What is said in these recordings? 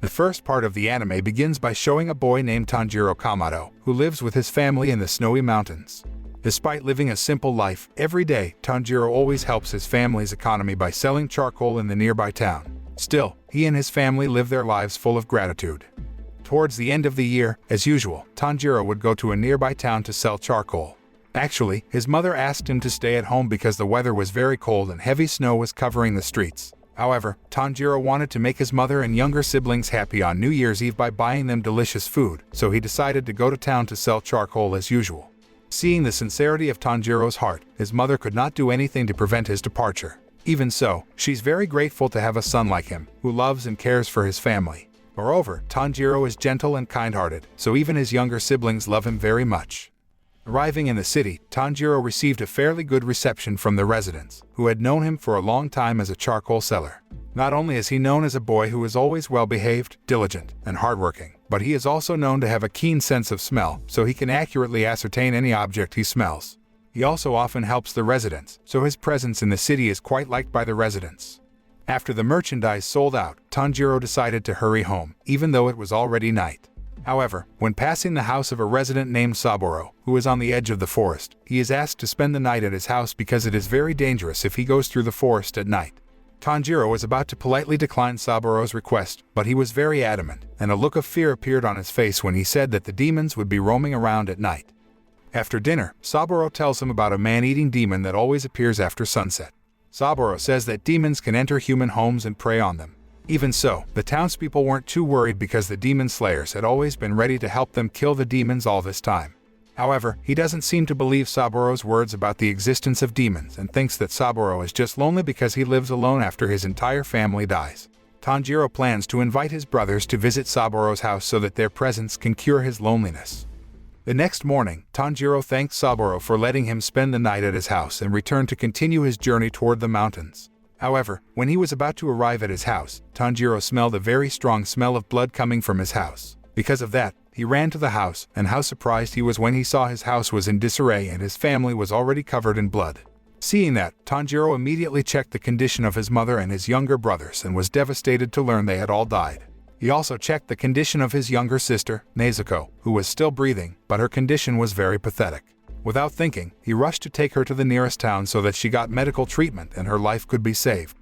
The first part of the anime begins by showing a boy named Tanjiro Kamado, who lives with his family in the snowy mountains. Despite living a simple life, every day Tanjiro always helps his family's economy by selling charcoal in the nearby town. Still, he and his family live their lives full of gratitude. Towards the end of the year, as usual, Tanjiro would go to a nearby town to sell charcoal. Actually, his mother asked him to stay at home because the weather was very cold and heavy snow was covering the streets. However, Tanjiro wanted to make his mother and younger siblings happy on New Year's Eve by buying them delicious food, so he decided to go to town to sell charcoal as usual. Seeing the sincerity of Tanjiro's heart, his mother could not do anything to prevent his departure. Even so, she's very grateful to have a son like him, who loves and cares for his family. Moreover, Tanjiro is gentle and kind-hearted, so even his younger siblings love him very much. Arriving in the city, Tanjiro received a fairly good reception from the residents, who had known him for a long time as a charcoal seller. Not only is he known as a boy who is always well-behaved, diligent, and hardworking, but he is also known to have a keen sense of smell, so he can accurately ascertain any object he smells. He also often helps the residents, so his presence in the city is quite liked by the residents. After the merchandise sold out, Tanjiro decided to hurry home, even though it was already night. However, when passing the house of a resident named Saburo, who is on the edge of the forest, he is asked to spend the night at his house because it is very dangerous if he goes through the forest at night. Tanjiro was about to politely decline Saburo's request, but he was very adamant, and a look of fear appeared on his face when he said that the demons would be roaming around at night. After dinner, Saburo tells him about a man-eating demon that always appears after sunset. Saburo says that demons can enter human homes and prey on them. Even so, the townspeople weren't too worried because the demon slayers had always been ready to help them kill the demons all this time. However, he doesn't seem to believe Saburo's words about the existence of demons and thinks that Saburo is just lonely because he lives alone after his entire family dies. Tanjiro plans to invite his brothers to visit Saburo's house so that their presence can cure his loneliness. The next morning, Tanjiro thanked Saburo for letting him spend the night at his house and returned to continue his journey toward the mountains. However, when he was about to arrive at his house, Tanjiro smelled a very strong smell of blood coming from his house. Because of that, he ran to the house, and how surprised he was when he saw his house was in disarray and his family was already covered in blood. Seeing that, Tanjiro immediately checked the condition of his mother and his younger brothers and was devastated to learn they had all died. He also checked the condition of his younger sister, Nezuko, who was still breathing, but her condition was very pathetic. Without thinking, he rushed to take her to the nearest town so that she got medical treatment and her life could be saved.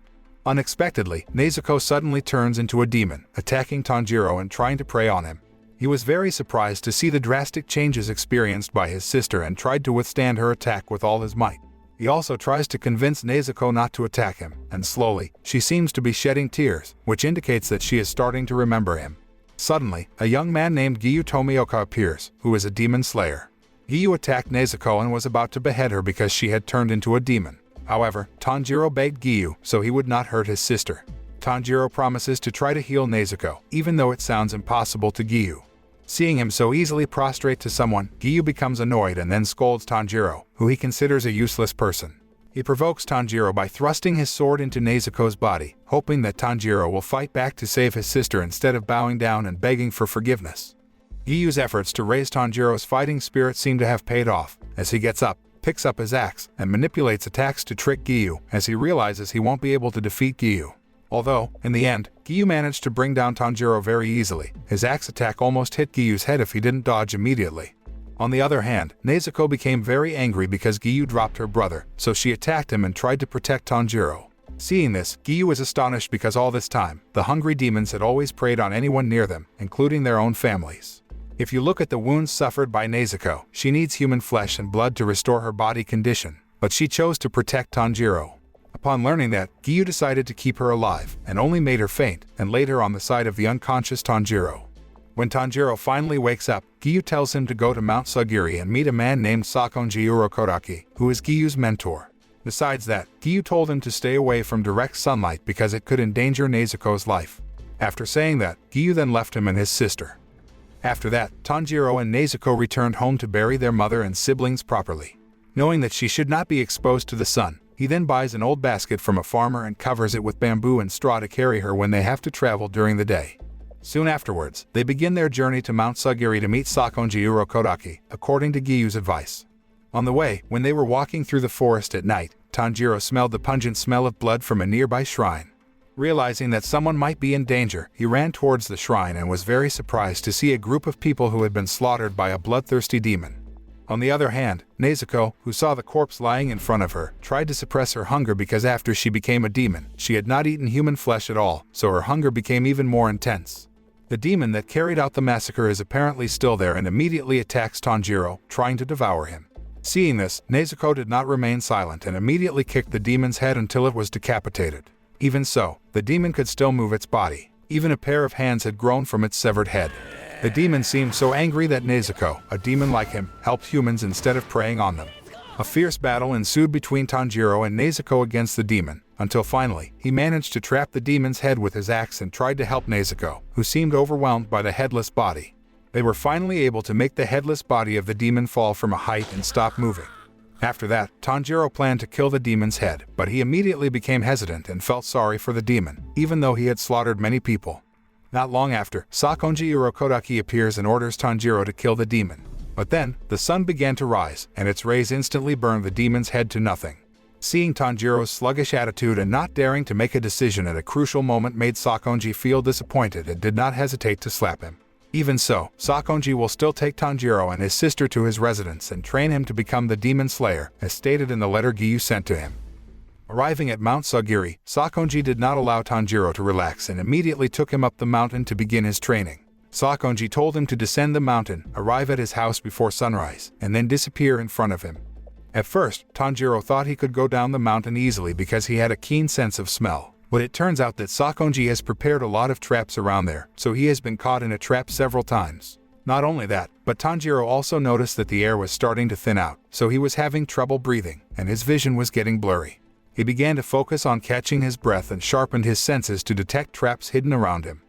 Unexpectedly, Nezuko suddenly turns into a demon, attacking Tanjiro and trying to prey on him. He was very surprised to see the drastic changes experienced by his sister and tried to withstand her attack with all his might. He also tries to convince Nezuko not to attack him, and slowly, she seems to be shedding tears, which indicates that she is starting to remember him. Suddenly, a young man named Giyu Tomioka appears, who is a demon slayer. Giyu attacked Nezuko and was about to behead her because she had turned into a demon. However, Tanjiro begged Giyu so he would not hurt his sister. Tanjiro promises to try to heal Nezuko, even though it sounds impossible to Giyu. Seeing him so easily prostrate to someone, Giyu becomes annoyed and then scolds Tanjiro, who he considers a useless person. He provokes Tanjiro by thrusting his sword into Nezuko's body, hoping that Tanjiro will fight back to save his sister instead of bowing down and begging for forgiveness. Giyu's efforts to raise Tanjiro's fighting spirit seem to have paid off, as he gets up, picks up his axe, and manipulates attacks to trick Giyu, as he realizes he won't be able to defeat Giyu. Although, in the end, Giyu managed to bring down Tanjiro very easily. His axe attack almost hit Giyu's head if he didn't dodge immediately. On the other hand, Nezuko became very angry because Giyu dropped her brother, so she attacked him and tried to protect Tanjiro. Seeing this, Giyu was astonished because all this time, the hungry demons had always preyed on anyone near them, including their own families. If you look at the wounds suffered by Nezuko, she needs human flesh and blood to restore her body condition, but she chose to protect Tanjiro. Upon learning that, Giyu decided to keep her alive, and only made her faint, and laid her on the side of the unconscious Tanjiro. When Tanjiro finally wakes up, Giyu tells him to go to Mount Sagiri and meet a man named Sakonji Urokodaki, who is Giyu's mentor. Besides that, Giyu told him to stay away from direct sunlight because it could endanger Nezuko's life. After saying that, Giyu then left him and his sister. After that, Tanjiro and Nezuko returned home to bury their mother and siblings properly. Knowing that she should not be exposed to the sun, he then buys an old basket from a farmer and covers it with bamboo and straw to carry her when they have to travel during the day. Soon afterwards, they begin their journey to Mount Sagiri to meet Sakonji Urokodaki, according to Giyu's advice. On the way, when they were walking through the forest at night, Tanjiro smelled the pungent smell of blood from a nearby shrine. Realizing that someone might be in danger, he ran towards the shrine and was very surprised to see a group of people who had been slaughtered by a bloodthirsty demon. On the other hand, Nezuko, who saw the corpse lying in front of her, tried to suppress her hunger because after she became a demon, she had not eaten human flesh at all, so her hunger became even more intense. The demon that carried out the massacre is apparently still there and immediately attacks Tanjiro, trying to devour him. Seeing this, Nezuko did not remain silent and immediately kicked the demon's head until it was decapitated. Even so, the demon could still move its body. Even a pair of hands had grown from its severed head. The demon seemed so angry that Nezuko, a demon like him, helped humans instead of preying on them. A fierce battle ensued between Tanjiro and Nezuko against the demon, until finally, he managed to trap the demon's head with his axe and tried to help Nezuko, who seemed overwhelmed by the headless body. They were finally able to make the headless body of the demon fall from a height and stop moving. After that, Tanjiro planned to kill the demon's head, but he immediately became hesitant and felt sorry for the demon, even though he had slaughtered many people. Not long after, Sakonji Urokodaki appears and orders Tanjiro to kill the demon. But then, the sun began to rise, and its rays instantly burned the demon's head to nothing. Seeing Tanjiro's sluggish attitude and not daring to make a decision at a crucial moment made Sakonji feel disappointed and did not hesitate to slap him. Even so, Sakonji will still take Tanjiro and his sister to his residence and train him to become the demon slayer, as stated in the letter Giyu sent to him. Arriving at Mount Sagiri, Sakonji did not allow Tanjiro to relax and immediately took him up the mountain to begin his training. Sakonji told him to descend the mountain, arrive at his house before sunrise, and then disappear in front of him. At first, Tanjiro thought he could go down the mountain easily because he had a keen sense of smell. But it turns out that Sakonji has prepared a lot of traps around there, so he has been caught in a trap several times. Not only that, but Tanjiro also noticed that the air was starting to thin out, so he was having trouble breathing, and his vision was getting blurry. He began to focus on catching his breath and sharpened his senses to detect traps hidden around him.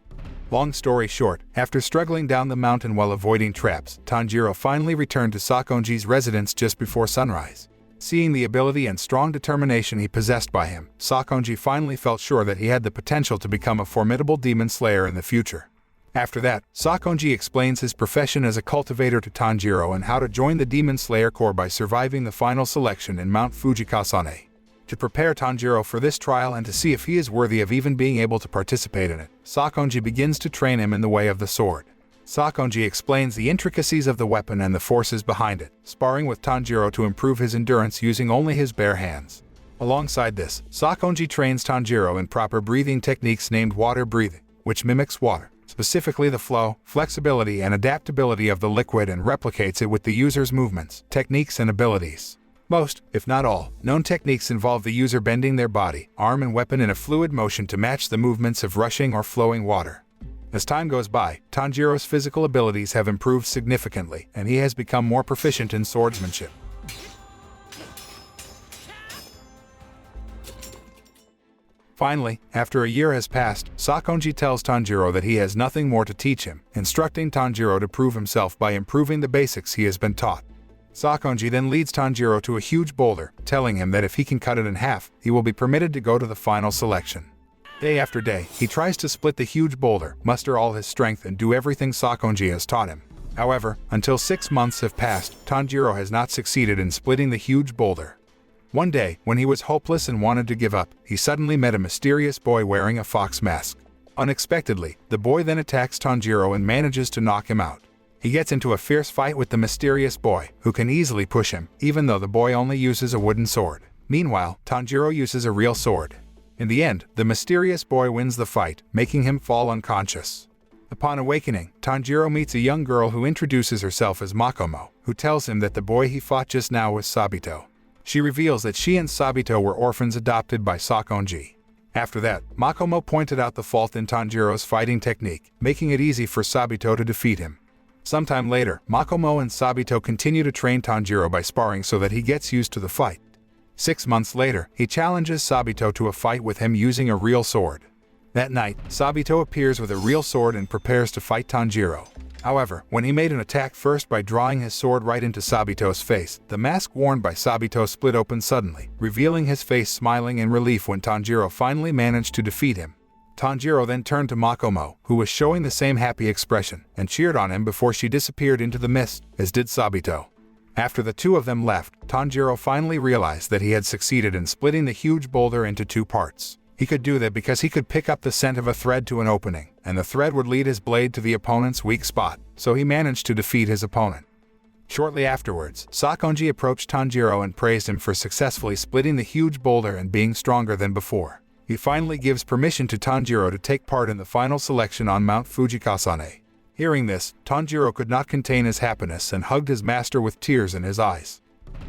Long story short, after struggling down the mountain while avoiding traps, Tanjiro finally returned to Sakonji's residence just before sunrise. Seeing the ability and strong determination he possessed by him, Sakonji finally felt sure that he had the potential to become a formidable demon slayer in the future. After that, Sakonji explains his profession as a cultivator to Tanjiro and how to join the Demon Slayer Corps by surviving the final selection in Mount Fujikasane. To prepare Tanjiro for this trial and to see if he is worthy of even being able to participate in it, Sakonji begins to train him in the way of the sword. Sakonji explains the intricacies of the weapon and the forces behind it, sparring with Tanjiro to improve his endurance using only his bare hands. Alongside this, Sakonji trains Tanjiro in proper breathing techniques named water breathing, which mimics water, specifically the flow, flexibility, and adaptability of the liquid and replicates it with the user's movements, techniques, and abilities. Most, if not all, known techniques involve the user bending their body, arm, and weapon in a fluid motion to match the movements of rushing or flowing water. As time goes by, Tanjiro's physical abilities have improved significantly, and he has become more proficient in swordsmanship. Finally, after a year has passed, Sakonji tells Tanjiro that he has nothing more to teach him, instructing Tanjiro to prove himself by improving the basics he has been taught. Sakonji then leads Tanjiro to a huge boulder, telling him that if he can cut it in half, he will be permitted to go to the final selection. Day after day, he tries to split the huge boulder, muster all his strength, and do everything Sakonji has taught him. However, until 6 months have passed, Tanjiro has not succeeded in splitting the huge boulder. One day, when he was hopeless and wanted to give up, he suddenly met a mysterious boy wearing a fox mask. Unexpectedly, the boy then attacks Tanjiro and manages to knock him out. He gets into a fierce fight with the mysterious boy, who can easily push him, even though the boy only uses a wooden sword. Meanwhile, Tanjiro uses a real sword. In the end, the mysterious boy wins the fight, making him fall unconscious. Upon awakening, Tanjiro meets a young girl who introduces herself as Makomo, who tells him that the boy he fought just now was Sabito. She reveals that she and Sabito were orphans adopted by Sakonji. After that, Makomo pointed out the fault in Tanjiro's fighting technique, making it easy for Sabito to defeat him. Sometime later, Makomo and Sabito continue to train Tanjiro by sparring so that he gets used to the fight. 6 months later, he challenges Sabito to a fight with him using a real sword. That night, Sabito appears with a real sword and prepares to fight Tanjiro. However, when he made an attack first by drawing his sword right into Sabito's face, the mask worn by Sabito split open suddenly, revealing his face smiling in relief when Tanjiro finally managed to defeat him. Tanjiro then turned to Makomo, who was showing the same happy expression, and cheered on him before she disappeared into the mist, as did Sabito. After the two of them left, Tanjiro finally realized that he had succeeded in splitting the huge boulder into 2 parts. He could do that because he could pick up the scent of a thread to an opening, and the thread would lead his blade to the opponent's weak spot, so he managed to defeat his opponent. Shortly afterwards, Sakonji approached Tanjiro and praised him for successfully splitting the huge boulder and being stronger than before. He finally gives permission to Tanjiro to take part in the final selection on Mount Fujikasane. Hearing this, Tanjiro could not contain his happiness and hugged his master with tears in his eyes.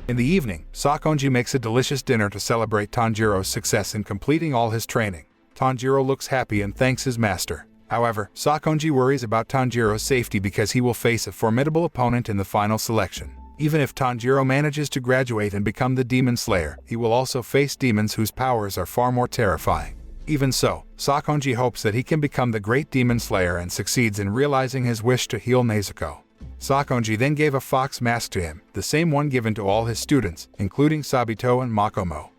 In the evening, Sakonji makes a delicious dinner to celebrate Tanjiro's success in completing all his training. Tanjiro looks happy and thanks his master. However, Sakonji worries about Tanjiro's safety because he will face a formidable opponent in the final selection. Even if Tanjiro manages to graduate and become the Demon Slayer, he will also face demons whose powers are far more terrifying. Even so, Sakonji hopes that he can become the great Demon Slayer and succeeds in realizing his wish to heal Nezuko. Sakonji then gave a fox mask to him, the same one given to all his students, including Sabito and Makomo.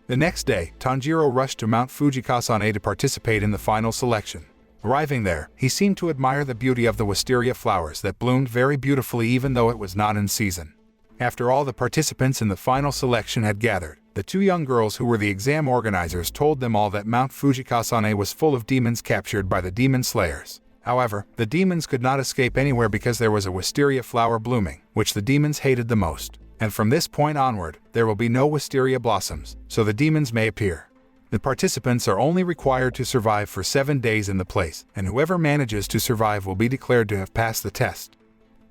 The next day, Tanjiro rushed to Mount Fujikasane to participate in the final selection. Arriving there, he seemed to admire the beauty of the wisteria flowers that bloomed very beautifully even though it was not in season. After all the participants in the final selection had gathered, the two young girls who were the exam organizers told them all that Mount Fujikasane was full of demons captured by the Demon Slayers. However, the demons could not escape anywhere because there was a wisteria flower blooming, which the demons hated the most. And from this point onward, there will be no wisteria blossoms, so the demons may appear. The participants are only required to survive for 7 days in the place, and whoever manages to survive will be declared to have passed the test.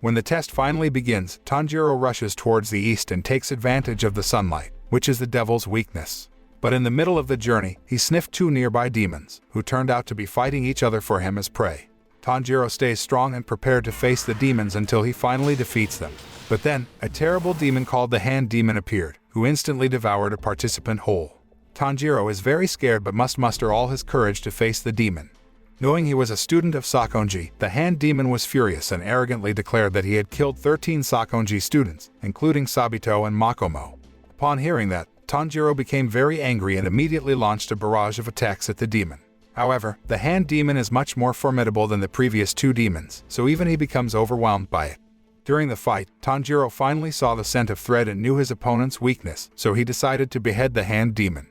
When the test finally begins, Tanjiro rushes towards the east and takes advantage of the sunlight, which is the devil's weakness. But in the middle of the journey, he sniffed 2 nearby demons, who turned out to be fighting each other for him as prey. Tanjiro stays strong and prepared to face the demons until he finally defeats them. But then, a terrible demon called the Hand Demon appeared, who instantly devoured a participant whole. Tanjiro is very scared but must muster all his courage to face the demon. Knowing he was a student of Sakonji, the Hand Demon was furious and arrogantly declared that he had killed 13 Sakonji students, including Sabito and Makomo. Upon hearing that, Tanjiro became very angry and immediately launched a barrage of attacks at the demon. However, the Hand Demon is much more formidable than the previous 2 demons, so even he becomes overwhelmed by it. During the fight, Tanjiro finally saw the scent of thread and knew his opponent's weakness, so he decided to behead the Hand Demon.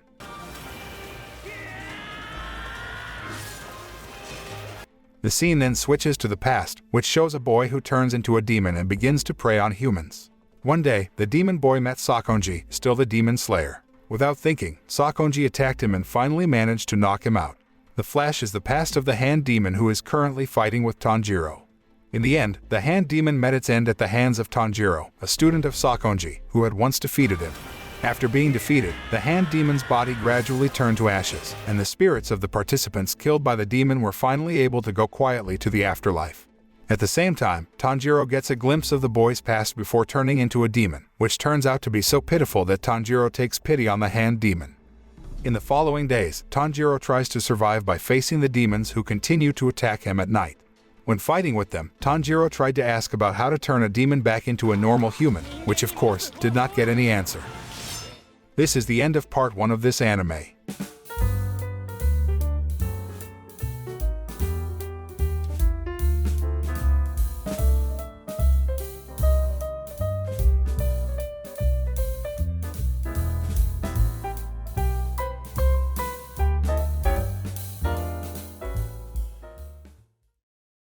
The scene then switches to the past, which shows a boy who turns into a demon and begins to prey on humans. One day, the demon boy met Sakonji, still the Demon Slayer. Without thinking, Sakonji attacked him and finally managed to knock him out. The flash is the past of the Hand Demon who is currently fighting with Tanjiro. In the end, the Hand Demon met its end at the hands of Tanjiro, a student of Sakonji, who had once defeated him. After being defeated, the Hand Demon's body gradually turned to ashes, and the spirits of the participants killed by the demon were finally able to go quietly to the afterlife. At the same time, Tanjiro gets a glimpse of the boy's past before turning into a demon, which turns out to be so pitiful that Tanjiro takes pity on the Hand Demon. In the following days, Tanjiro tries to survive by facing the demons who continue to attack him at night. When fighting with them, Tanjiro tried to ask about how to turn a demon back into a normal human, which of course did not get any answer. This is the end of part 1 of this anime.